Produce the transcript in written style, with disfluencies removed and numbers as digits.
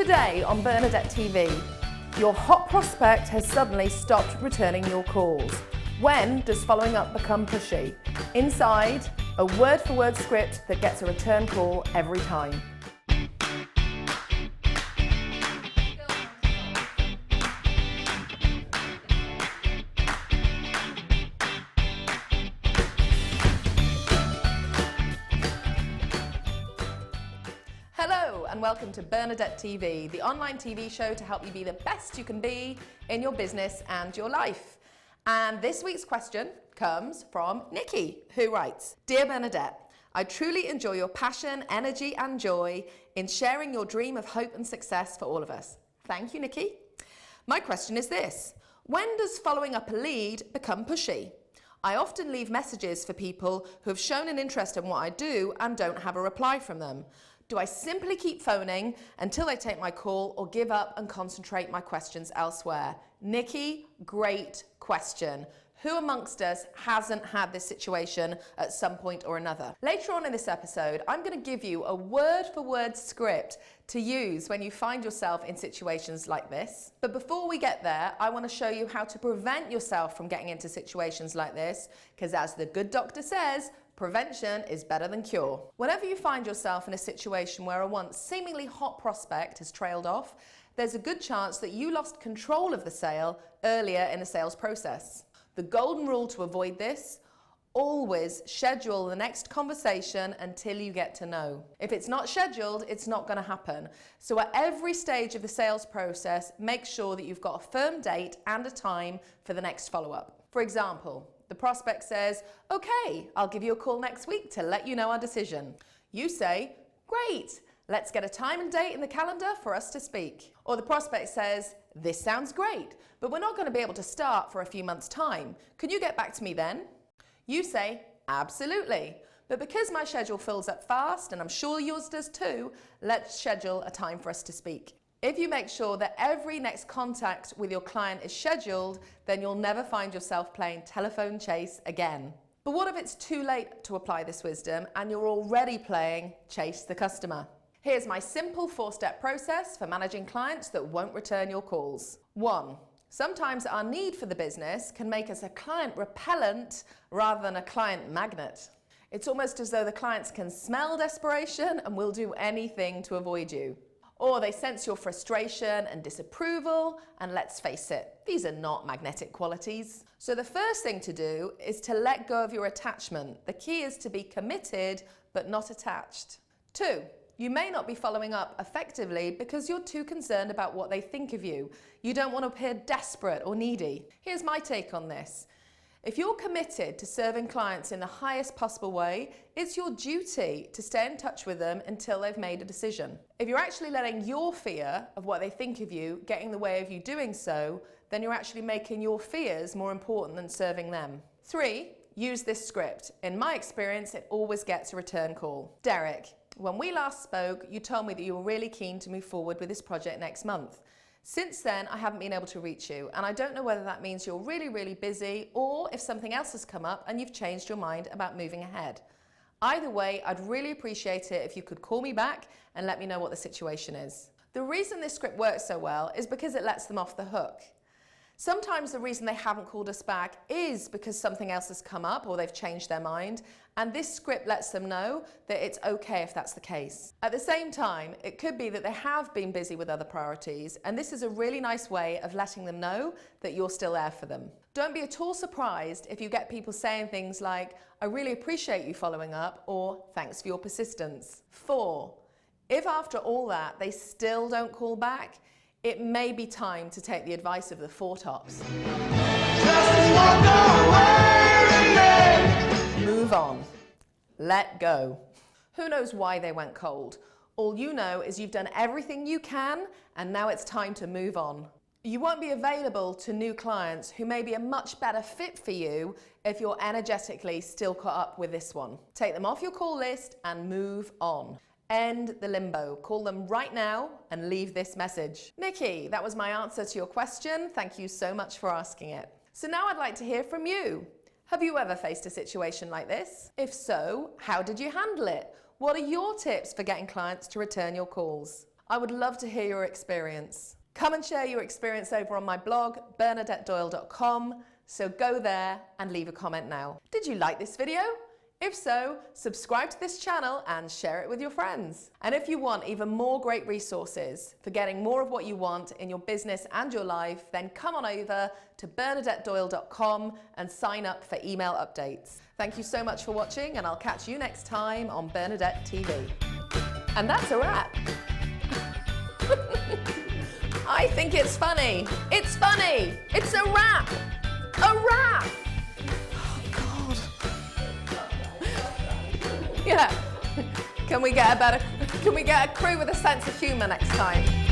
Today on Bernadette TV, your hot prospect has suddenly stopped returning your calls. When does following up become pushy? Inside, a word-for-word script that gets a return call every time. Hello and welcome to Bernadette TV, the online TV show to help you be the best you can be in your business and your life. And this week's question comes from Nikki, who writes, Dear Bernadette, I truly enjoy your passion, energy and joy in sharing your dream of hope and success for all of us. Thank you, Nikki. My question is this: when does following up a lead become pushy? I often leave messages for people who have shown an interest in what I do and don't have a reply from them. Do I simply keep phoning until they take my call or give up and concentrate my questions elsewhere? Nikki, great question. Who amongst us hasn't had this situation at some point or another? Later on in this episode, I'm going to give you a word-for-word script to use when you find yourself in situations like this. But before we get there, I want to show you how to prevent yourself from getting into situations like this, because as the good doctor says, prevention is better than cure. Whenever you find yourself in a situation where a once seemingly hot prospect has trailed off, there's a good chance that you lost control of the sale earlier in the sales process. The golden rule to avoid this: always schedule the next conversation until you get to know. If it's not scheduled, it's not going to happen. So at every stage of the sales process, make sure that you've got a firm date and a time for the next follow-up. For example, the prospect says, okay, I'll give you a call next week to let you know our decision. You say, great, let's get a time and date in the calendar for us to speak. Or the prospect says, this sounds great, but we're not going to be able to start for a few months' time. Can you get back to me then? You say, absolutely, but because my schedule fills up fast, and I'm sure yours does too, let's schedule a time for us to speak. If you make sure that every next contact with your client is scheduled, then you'll never find yourself playing telephone chase again. But what if it's too late to apply this wisdom and you're already playing chase the customer? Here's my simple 4-step process for managing clients that won't return your calls. 1. Sometimes our need for the business can make us a client repellent rather than a client magnet. It's almost as though the clients can smell desperation and will do anything to avoid you. Or they sense your frustration and disapproval, and let's face it, these are not magnetic qualities. So the first thing to do is to let go of your attachment. The key is to be committed, but not attached. 2, you may not be following up effectively because you're too concerned about what they think of you. You don't want to appear desperate or needy. Here's my take on this. If you're committed to serving clients in the highest possible way, it's your duty to stay in touch with them until they've made a decision. If you're actually letting your fear of what they think of you get in the way of you doing so, then you're actually making your fears more important than serving them. 3, use this script. In my experience, it always gets a return call. Derek, when we last spoke, you told me that you were really keen to move forward with this project next month. Since then, I haven't been able to reach you, and I don't know whether that means you're really, really busy or if something else has come up and you've changed your mind about moving ahead. Either way, I'd really appreciate it if you could call me back and let me know what the situation is. The reason this script works so well is because it lets them off the hook. Sometimes the reason they haven't called us back is because something else has come up or they've changed their mind, and this script lets them know that it's okay if that's the case. At the same time, it could be that they have been busy with other priorities, and this is a really nice way of letting them know that you're still there for them. Don't be at all surprised if you get people saying things like, I really appreciate you following up, or thanks for your persistence. 4, if after all that they still don't call back, it may be time to take the advice of the 4 tops. Move on. Let go. Who knows why they went cold? All you know is you've done everything you can, and now it's time to move on. You won't be available to new clients who may be a much better fit for you if you're energetically still caught up with this one. Take them off your call list and move on. End the limbo. Call them right now and leave this message. Nikki, that was my answer to your question. Thank you so much for asking it. So now I'd like to hear from you. Have you ever faced a situation like this? If so, how did you handle it? What are your tips for getting clients to return your calls? I would love to hear your experience. Come and share your experience over on my blog, bernadettedoyle.com. So go there and leave a comment now. Did you like this video? If so, subscribe to this channel and share it with your friends. And if you want even more great resources for getting more of what you want in your business and your life, then come on over to bernadettedoyle.com and sign up for email updates. Thank you so much for watching, and I'll catch you next time on Bernadette TV. And that's a wrap. I think it's funny. It's funny. It's a wrap. A wrap. Yeah. Can we get a crew with a sense of humour next time?